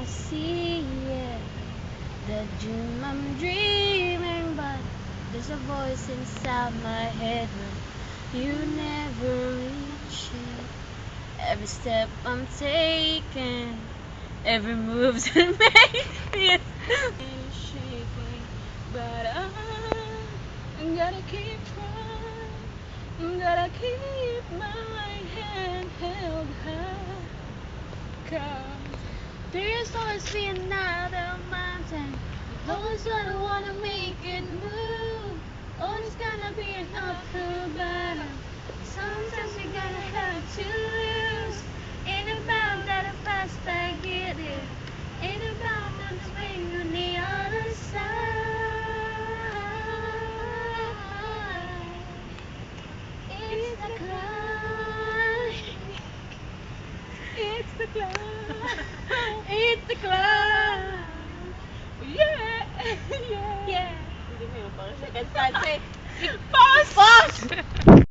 I see it, the dream I'm dreaming, but there's a voice inside my head when you never reach it. Every step I'm taking, every move that makes me shaking, but I'm gotta keep trying, gotta keep my hand held high, 'cause there's always be another mountain, always gonna wanna make it move, always gonna be an uphill battle, sometimes you're gonna have to lose, ain't about that fast I get it, ain't about that swing on the other side, it's the climb, it's the climb, it's the climb, yeah, yeah, yeah. Hindi mo yun, parang second stanza eh. Pause! Pause!